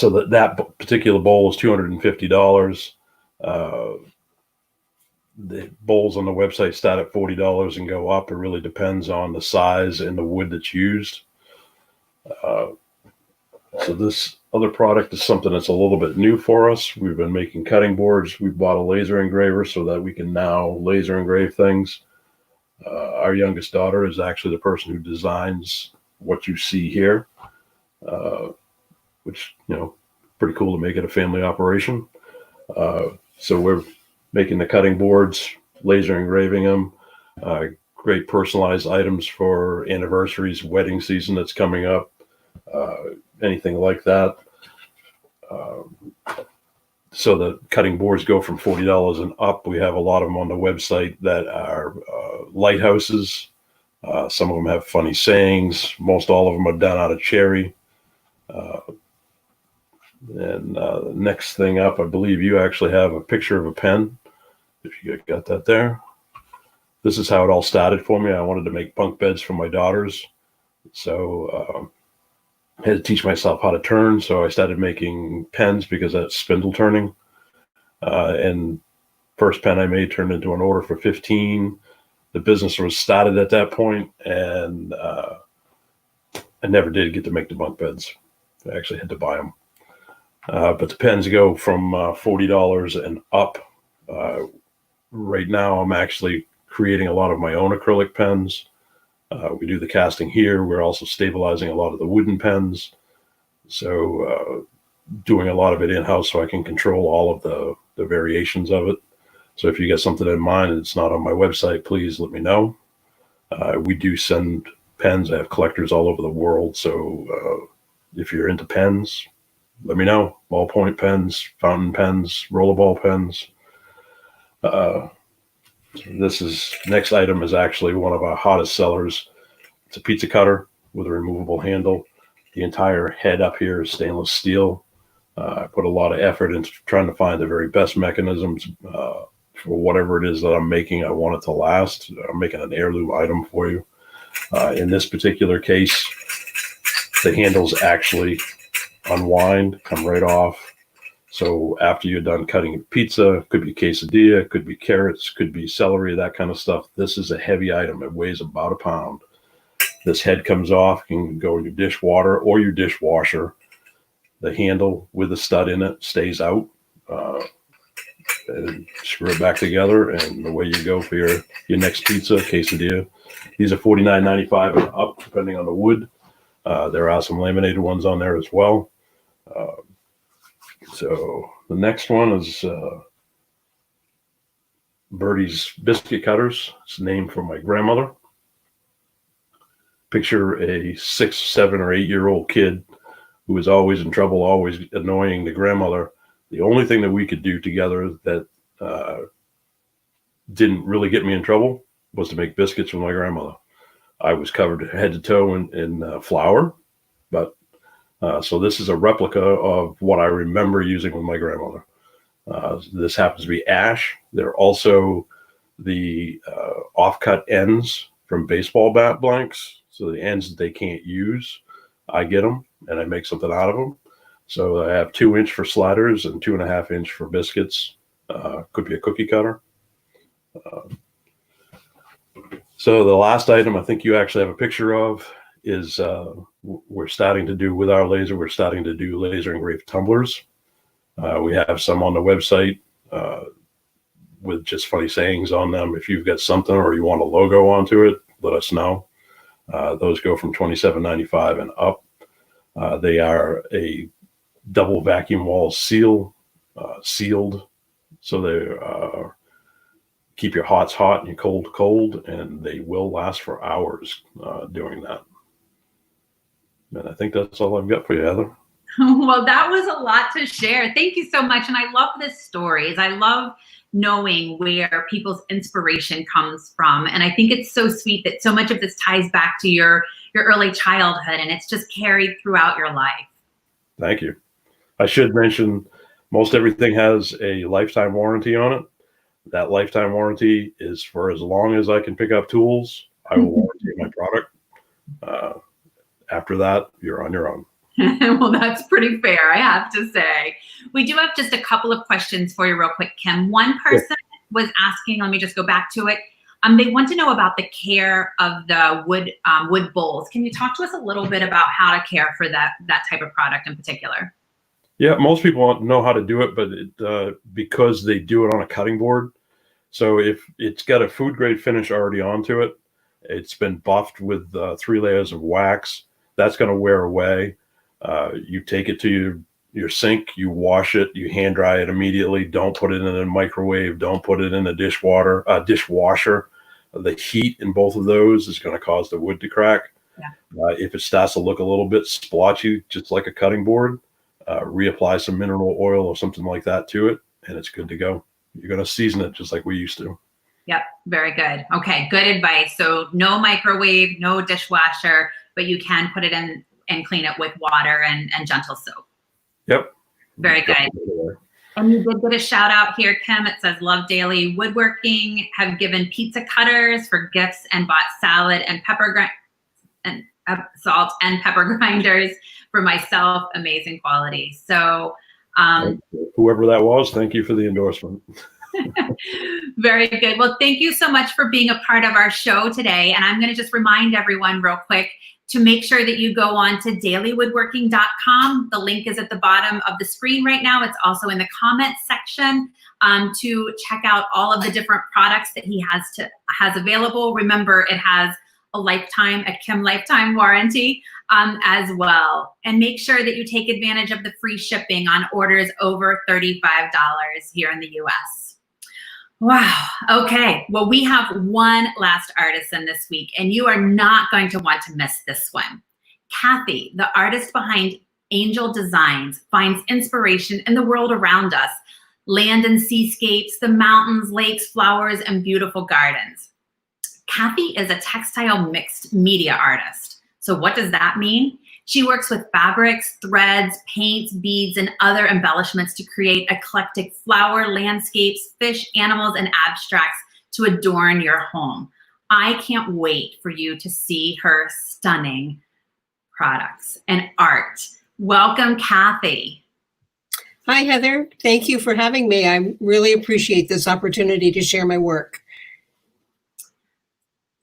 that particular bowl is $250. The bowls on the website start at $40 and go up. It really depends on the size and the wood that's used. So this other product is something that's a little bit new for us. We've been making cutting boards. We bought a laser engraver so that we can now laser engrave things. Our youngest daughter is actually the person who designs what you see here, which, pretty cool to make it a family operation. So we're making the cutting boards, laser engraving them, great personalized items for anniversaries, wedding season that's coming up, anything like that. So the cutting boards go from $40 and up. We have a lot of them on the website that are lighthouses. Some of them have funny sayings. Most all of them are done out of cherry. And next thing up, I believe you actually have a picture of a pen. If you got that there. This is how it all started for me. I wanted to make bunk beds for my daughters. So I had to teach myself how to turn. So I started making pens because that's spindle turning. And first pen I made turned into an order for 15. The business was started at that point, and I never did get to make the bunk beds. I actually had to buy them. But the pens go from $40 and up. Right now, I'm actually creating a lot of my own acrylic pens. We do the casting here. We're also stabilizing a lot of the wooden pens. So doing a lot of it in-house so I can control all of the variations of it. So if you get something in mind and it's not on my website, please let me know. We do send pens. I have collectors all over the world. So if you're into pens, let me know. Ballpoint pens, fountain pens, rollerball pens. Next item is actually one of our hottest sellers. It's a pizza cutter with a removable handle. The entire head up here is stainless steel. I put a lot of effort into trying to find the very best mechanisms for whatever it is that I'm making. I want it to last. I'm making an heirloom item for you. In this particular case, the handles actually unwind, come right off. So after you're done cutting pizza, could be quesadilla, could be carrots, could be celery, that kind of stuff. This is a heavy item. It weighs about a pound. This head comes off, can go in your dishwater or your dishwasher. The handle with the stud in it stays out. And screw it back together, and away you go for your next pizza, quesadilla. These are $49.95 and up, depending on the wood. There are some laminated ones on there as well. So the next one is Birdie's Biscuit Cutters. It's named for my grandmother. Picture a 6, 7, or 8-year-old kid who was always in trouble, always annoying the grandmother. The only thing that we could do together that didn't really get me in trouble was to make biscuits with my grandmother. I was covered head to toe in flour, but so this is a replica of what I remember using with my grandmother. This happens to be ash. They're also the offcut ends from baseball bat blanks. So the ends that they can't use, I get them and I make something out of them. So I have 2-inch for sliders and 2.5-inch for biscuits. Could be a cookie cutter. So the last item I think you actually have a picture of is we're starting to do with our laser. We're starting to do laser engraved tumblers. We have some on the website with just funny sayings on them. If you've got something or you want a logo onto it, let us know. Those go from $27.95 and up. They are a double vacuum wall sealed, so they keep your hots hot and your cold cold, and they will last for hours doing that. And I think that's all I've got for you, Heather. Well, that was a lot to share. Thank you so much. And I love this stories. I love knowing where people's inspiration comes from. And I think it's so sweet that so much of this ties back to your early childhood, and it's just carried throughout your life. Thank you. I should mention most everything has a lifetime warranty on it. That lifetime warranty is for as long as I can pick up tools. I will warranty my product. After that, you're on your own. Well, that's pretty fair, I have to say. We do have just a couple of questions for you real quick, Kim. One person was asking, let me just go back to it. They want to know about the care of the wood bowls. Can you talk to us a little bit about how to care for that type of product in particular? Yeah, most people know how to do it, but because they do it on a cutting board. So if it's got a food grade finish already onto it, it's been buffed with 3 layers of wax, that's going to wear away. You take it to your sink, you wash it, you hand dry it immediately. Don't put it in a microwave. Don't put it in a dishwasher. The heat in both of those is going to cause the wood to crack. Yeah. If it starts to look a little bit splotchy, just like a cutting board, reapply some mineral oil or something like that to it, and it's good to go. You're going to season it just like we used to. Yep, very good. Okay, good advice. So no microwave, no dishwasher, but you can put it in and clean it with water and gentle soap. Yep. Very good. And you did get a shout out here, Kim. It says, love daily woodworking, have given pizza cutters for gifts and bought salad and salt and pepper grinders for myself. Amazing quality. So whoever that was, thank you for the endorsement. Very good. Well, thank you so much for being a part of our show today. And I'm going to just remind everyone real quick to make sure that you go on to dailywoodworking.com. The link is at the bottom of the screen right now. It's also in the comments section to check out all of the different products that he has available. Remember, it has a Kim lifetime warranty. as well. And make sure that you take advantage of the free shipping on orders over $35 here in the US. Wow. Okay. Well, we have one last artisan this week, and you are not going to want to miss this one. Kathy, the artist behind Angel Designs, finds inspiration in the world around us. Land and seascapes, the mountains, lakes, flowers, and beautiful gardens. Kathy is a textile mixed media artist. So what does that mean? She works with fabrics, threads, paints, beads, and other embellishments to create eclectic flower, landscapes, fish, animals, and abstracts to adorn your home. I can't wait for you to see her stunning products and art. Welcome, Kathy. Hi, Heather. Thank you for having me. I really appreciate this opportunity to share my work.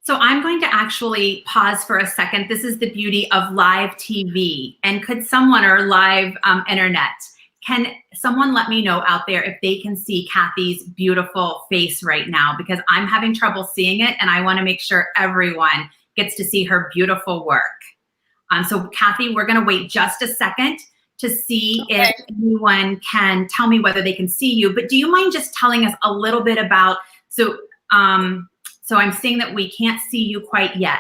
So I'm going to actually pause for a second. This is the beauty of live TV. And could someone, or live internet, can someone let me know out there if they can see Kathy's beautiful face right now? Because I'm having trouble seeing it, and I want to make sure everyone gets to see her beautiful work. So Kathy, we're going to wait just a second to see if anyone can tell me whether they can see you. But do you mind just telling us a little bit about, so I'm seeing that we can't see you quite yet.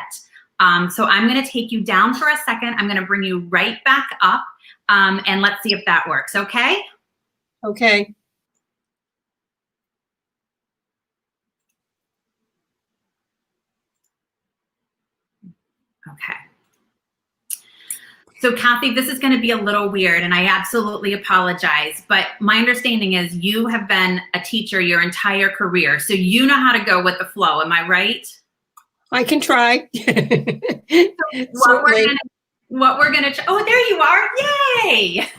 So I'm going to take you down for a second. I'm going to bring you right back up, and let's see if that works, okay? Okay. Okay. So Kathy, this is going to be a little weird, and I absolutely apologize, but my understanding is you have been a teacher your entire career, so you know how to go with the flow. Am I right? I can try. What we're gonna oh, there you are. Yay.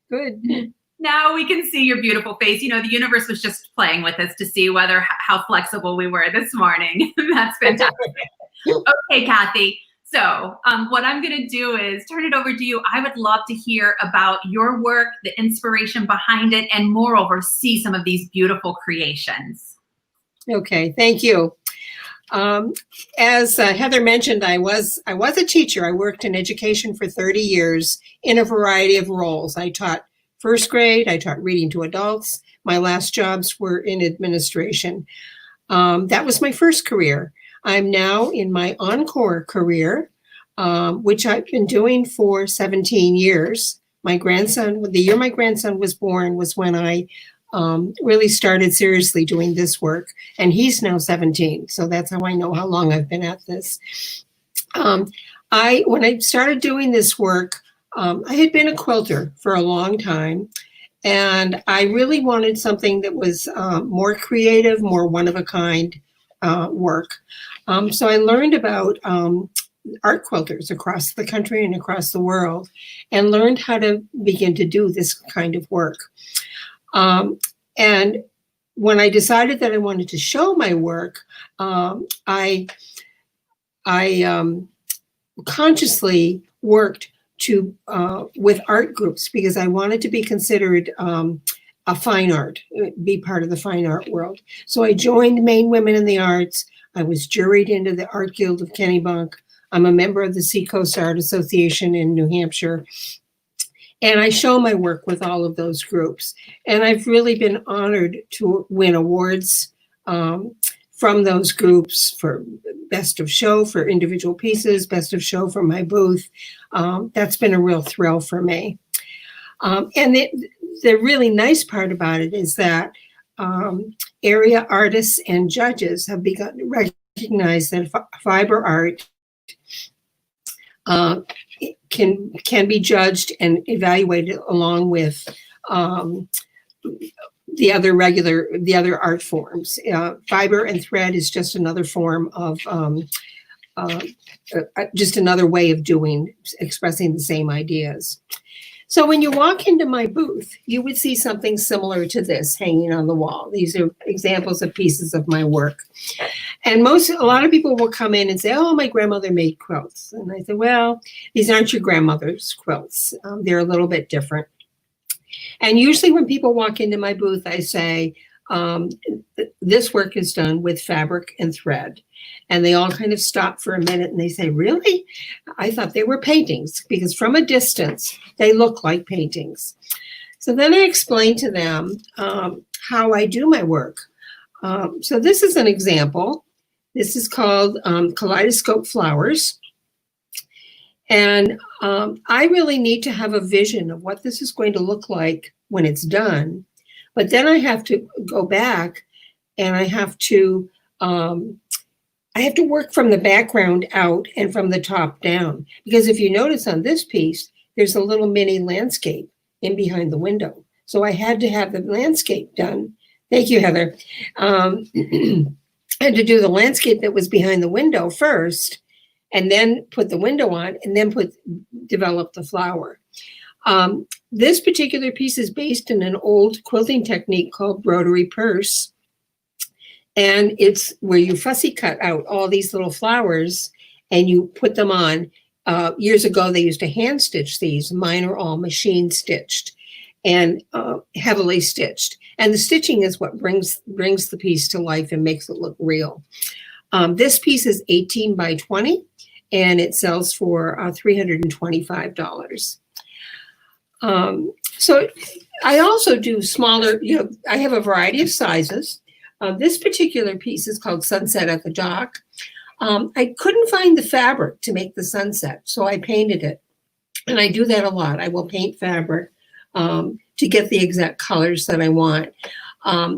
Good. Now we can see your beautiful face. You know, the universe was just playing with us to see how flexible we were this morning. That's fantastic. Okay, Kathy. So what I'm going to do is turn it over to you. I would love to hear about your work, the inspiration behind it, and moreover, see some of these beautiful creations. Okay, thank you. As Heather mentioned, I was a teacher. I worked in education for 30 years in a variety of roles. I taught first grade. I taught reading to adults. My last jobs were in administration. That was my first career. I'm now in my encore career, which I've been doing for 17 years. The year my grandson was born was when I really started seriously doing this work, and he's now 17. So that's how I know how long I've been at this. When I started doing this work, I had been a quilter for a long time, and I really wanted something that was more creative, more one-of-a-kind work. So I learned about art quilters across the country and across the world, and learned how to begin to do this kind of work. And when I decided that I wanted to show my work, I consciously worked with art groups because I wanted to be considered a fine art, be part of the fine art world. So I joined Maine Women in the Arts. I was juried into the Art Guild of Kennebunk. I'm a member of the Seacoast Art Association in New Hampshire. And I show my work with all of those groups. And I've really been honored to win awards from those groups for best of show for individual pieces, best of show for my booth. That's been a real thrill for me. And the really nice part about it is that area artists and judges have begun to recognize that fiber art can be judged and evaluated along with the other art forms. Fiber and thread is just another form of just another way of expressing the same ideas. So when you walk into my booth, you would see something similar to this hanging on the wall. These are examples of pieces of my work. And a lot of people will come in and say, oh, my grandmother made quilts. And I say, well, these aren't your grandmother's quilts. They're a little bit different. And usually when people walk into my booth, I say, um, this work is done with fabric and thread. And they all kind of stop for a minute and they say, really? I thought they were paintings, because from a distance, they look like paintings. So then I explained to them how I do my work. So this is an example. This is called Kaleidoscope Flowers. And I really need to have a vision of what this is going to look like when it's done. But then I have to go back and I have to work from the background out and from the top down. Because if you notice on this piece, there's a little mini landscape in behind the window. So I had to have the landscape done. Thank you, Heather. I had to do the landscape that was behind the window first, and then put the window on, and then develop the flower. This particular piece is based in an old quilting technique called rotary purse. And it's where you fussy cut out all these little flowers and you put them on. Years ago, they used to hand stitch these. Mine are all machine stitched and heavily stitched. And the stitching is what brings the piece to life and makes it look real. This piece is 18 by 20 and it sells for $325. So I also do smaller, I have a variety of sizes. This particular piece is called Sunset at the Dock. I couldn't find the fabric to make the sunset, so I painted it. And I do that a lot. I will paint fabric to get the exact colors that I want.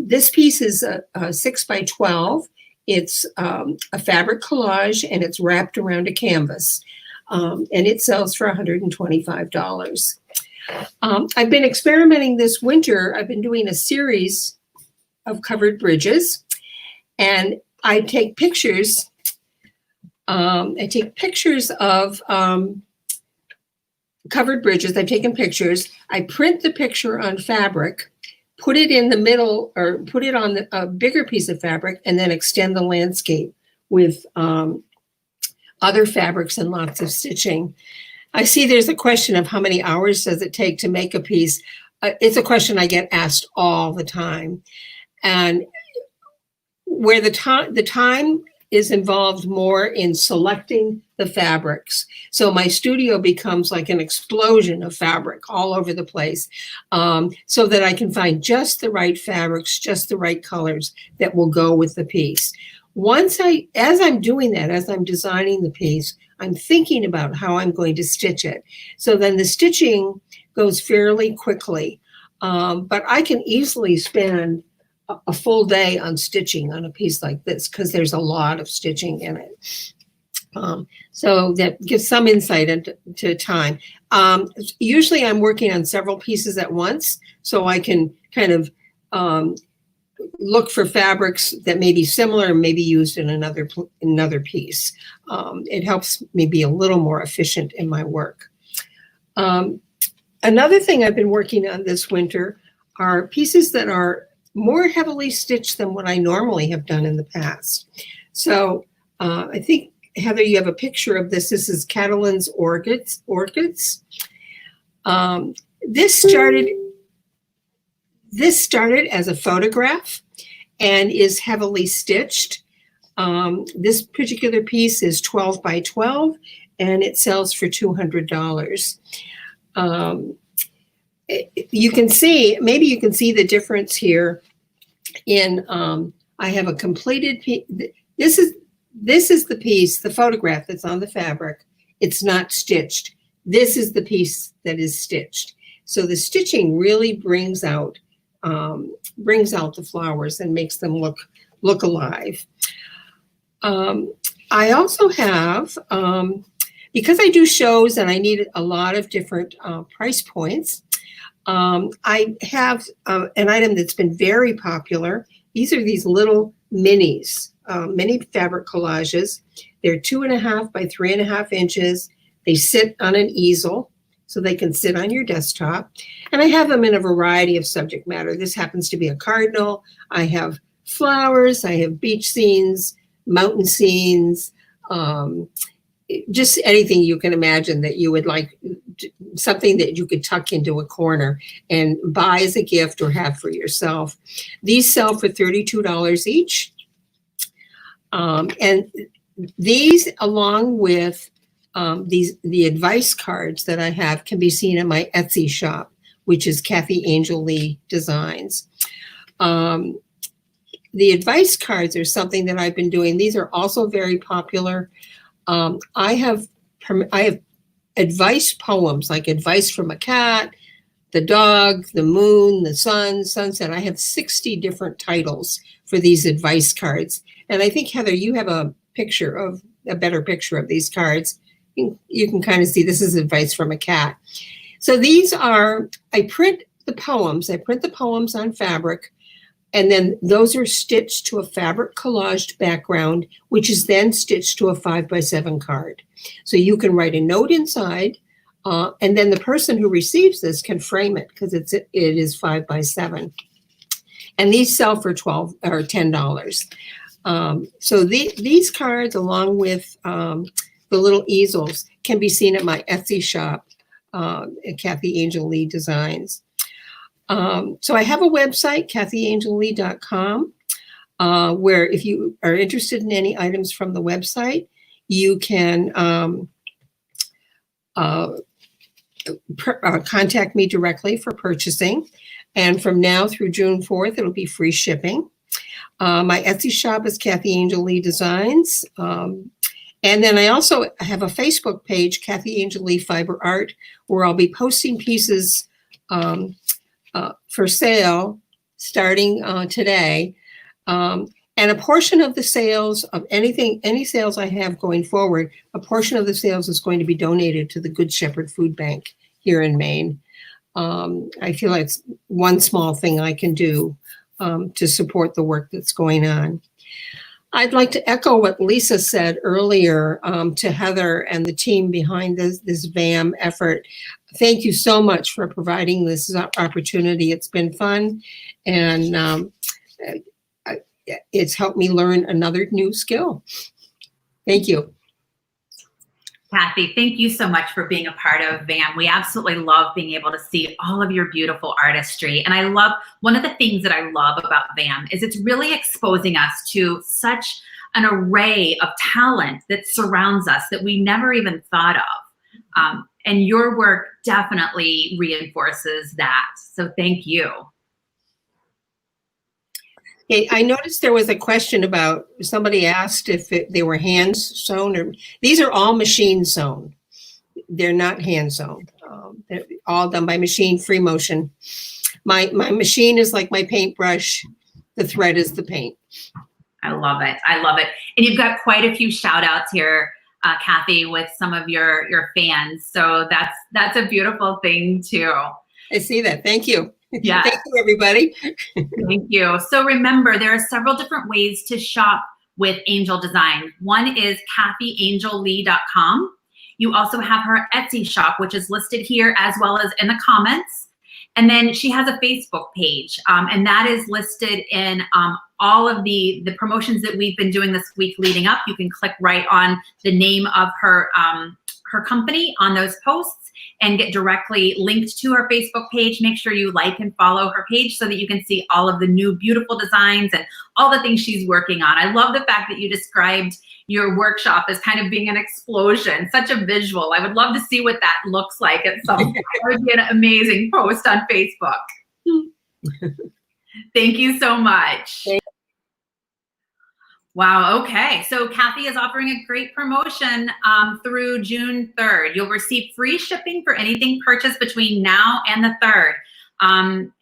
This piece is a 6 by 12. It's a fabric collage and it's wrapped around a canvas. And it sells for $125. I've been experimenting this winter. I've been doing a series of covered bridges, and I take pictures. Of covered bridges. I've taken pictures. I print the picture on fabric, put it in the middle, or put it on a bigger piece of fabric, and then extend the landscape with other fabrics and lots of stitching. I see there's a question of how many hours does it take to make a piece. It's a question I get asked all the time. And where the time is involved more in selecting the fabrics. So my studio becomes like an explosion of fabric all over the place, so that I can find just the right fabrics, just the right colors that will go with the piece. As I'm doing that, as I'm designing the piece, I'm thinking about how I'm going to stitch it. So then the stitching goes fairly quickly, but I can easily spend a full day on stitching on a piece like this because there's a lot of stitching in it. So that gives some insight into time. Usually I'm working on several pieces at once, so I can kind of look for fabrics that may be similar and may be used in another piece. It helps me be a little more efficient in my work. Another thing I've been working on this winter are pieces that are more heavily stitched than what I normally have done in the past. So I think, Heather, you have a picture of this. This is Catalan's Orchids. This started as a photograph and is heavily stitched. This particular piece is 12 by 12 and it sells for $200. You can see, maybe you can see the difference here in, I have a completed piece. This is the piece, the photograph that's on the fabric. It's not stitched. This is the piece that is stitched. So the stitching really brings out the flowers and makes them look alive. I also have, because I do shows and I need a lot of different price points, I have an item that's been very popular. These are these little minis, mini fabric collages. They're 2.5 by 3.5 inches. They sit on an easel, so they can sit on your desktop. And I have them in a variety of subject matter. This happens to be a cardinal. I have flowers. I have beach scenes, mountain scenes, just anything you can imagine that you would like something that you could tuck into a corner and buy as a gift or have for yourself. These sell for $32 each. And these, along with the advice cards that I have, can be seen at my Etsy shop, which is Kathy Angel Lee Designs. The advice cards are something that I've been doing. These are also very popular. I have advice poems, like advice from a cat, the dog, the moon, the sun, sunset. I have 60 different titles for these advice cards. And I think, Heather, you have a better picture of these cards. You can kind of see this is advice from a cat. So these are, I print the poems on fabric, and then those are stitched to a fabric collaged background, which is then stitched to a 5x7 card. So you can write a note inside, and then the person who receives this can frame it because it is 5x7. And these sell for $10. So these cards, along with the little easels, can be seen at my Etsy shop, at Kathy Angel Lee Designs. So I have a website, kathyangellee.com, where if you are interested in any items from the website, you can contact me directly for purchasing. And from now through June 4th, it'll be free shipping. My Etsy shop is Kathy Angel Lee Designs. And then I also have a Facebook page, Kathy Angel Lee Fiber Art, where I'll be posting pieces for sale starting today. And a portion of the sales of any sales I have going forward, a portion of the sales is going to be donated to the Good Shepherd Food Bank here in Maine. I feel like it's one small thing I can do to support the work that's going on. I'd like to echo what Lisa said earlier to Heather and the team behind this VAM effort. Thank you so much for providing this opportunity. It's been fun, and it's helped me learn another new skill. Thank you. Kathy, thank you so much for being a part of VAM. We absolutely love being able to see all of your beautiful artistry. And I love, one of the things that I love about VAM is it's really exposing us to such an array of talent that surrounds us that we never even thought of. And your work definitely reinforces that. So thank you. I noticed there was a question about, somebody asked if they were hand sewn, or these are all machine sewn. They're not hand sewn. They're all done by machine, free motion. My machine is like my paintbrush. The thread is the paint. I love it. I love it. And you've got quite a few shout outs here, Kathy, with some of your fans. So that's a beautiful thing too. I see that. Thank you. Yeah. Thank you, everybody. Thank you. So remember, there are several different ways to shop with Angel Design. One is kathyangellee.com. You also have her Etsy shop, which is listed here as well as in the comments. And then she has a Facebook page, and that is listed in all of the promotions that we've been doing this week leading up. You can click right on the name of her company on those posts and get directly linked to her Facebook page. Make sure you like and follow her page so that you can see all of the new beautiful designs and all the things she's working on. I love the fact that you described your workshop as kind of being an explosion, such a visual. I would love to see what that looks like at some point. That would be an amazing post on Facebook. Thank you so much. Wow, okay. So Kathy is offering a great promotion through June 3rd. You'll receive free shipping for anything purchased between now and the 3rd.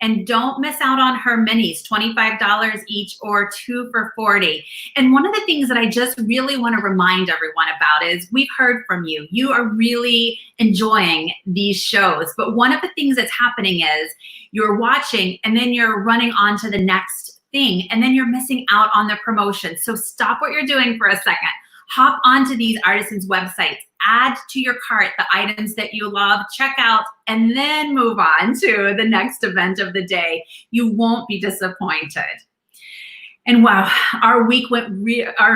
And don't miss out on her minis, $25 each or 2 for $40. And one of the things that I just really want to remind everyone about is we've heard from you. You are really enjoying these shows. But one of the things that's happening is you're watching and then you're running on to the next thing, and then you're missing out on the promotion. So stop what you're doing for a second. Hop onto these artisans' websites, add to your cart the items that you love, check out, and then move on to the next event of the day. You won't be disappointed. And wow, our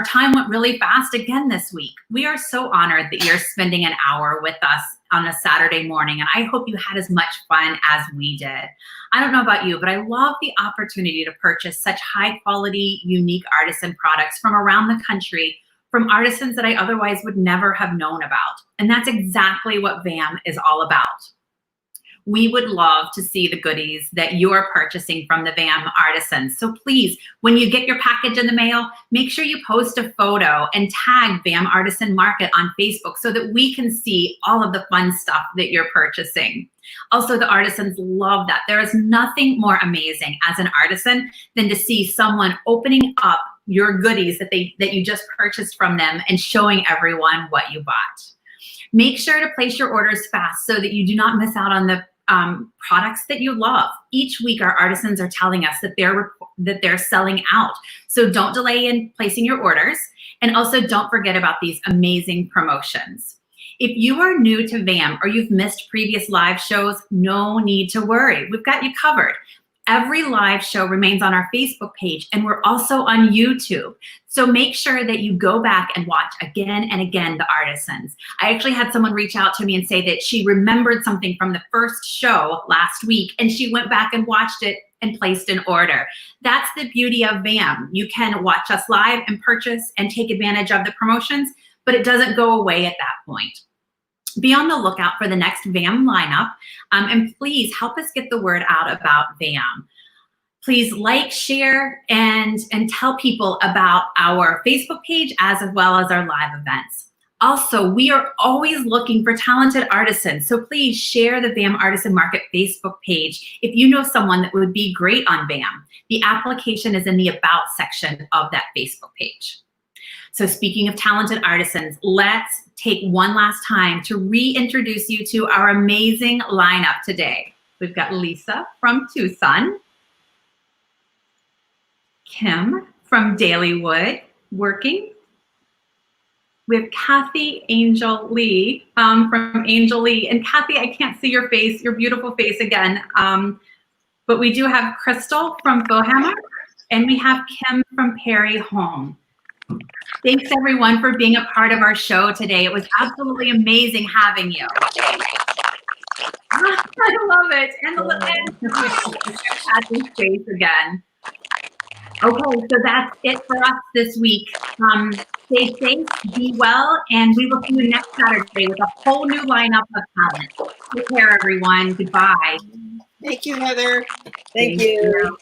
time went really fast again this week. We are so honored that you're spending an hour with us on a Saturday morning, and I hope you had as much fun as we did. I don't know about you, but I love the opportunity to purchase such high quality, unique artisan products from around the country, from artisans that I otherwise would never have known about. And that's exactly what VAM is all about. We would love to see the goodies that you're purchasing from the VAM Artisans. So please, when you get your package in the mail, make sure you post a photo and tag VAM Artisan Market on Facebook so that we can see all of the fun stuff that you're purchasing. Also, the artisans love that. There is nothing more amazing as an artisan than to see someone opening up your goodies that you just purchased from them and showing everyone what you bought. Make sure to place your orders fast so that you do not miss out on the products that you love. Each week, our artisans are telling us that they're selling out. So don't delay in placing your orders. And also don't forget about these amazing promotions. If you are new to VAM or you've missed previous live shows, no need to worry. We've got you covered. Every live show remains on our Facebook page, and we're also on YouTube. So make sure that you go back and watch again and again the Artisans. I actually had someone reach out to me and say that she remembered something from the first show last week, and she went back and watched it and placed an order. That's the beauty of VAM. You can watch us live and purchase and take advantage of the promotions, but it doesn't go away at that point. Be on the lookout for the next VAM lineup, and please help us get the word out about VAM. Please like, share, and tell people about our Facebook page as well as our live events. Also, we are always looking for talented artisans, so please share the VAM Artisan Market Facebook page if you know someone that would be great on VAM. The application is in the About section of that Facebook page. So speaking of talented artisans, let's take one last time to reintroduce you to our amazing lineup today. We've got Lisa from Tucson, Kim from Dailywood, working. We have Kathy Angel Lee from Angel Lee. And Kathy, I can't see your face, your beautiful face again. But we do have Crystal from Bohammer, and we have Kim from Perry Home. Thanks everyone for being a part of our show today. It was absolutely amazing having you. I love it. And Kathy's face again. Okay, so that's it for us this week. Stay safe, be well, and we will see you next Saturday with a whole new lineup of talent. Take care, everyone. Goodbye. Thank you, Heather. Thank you.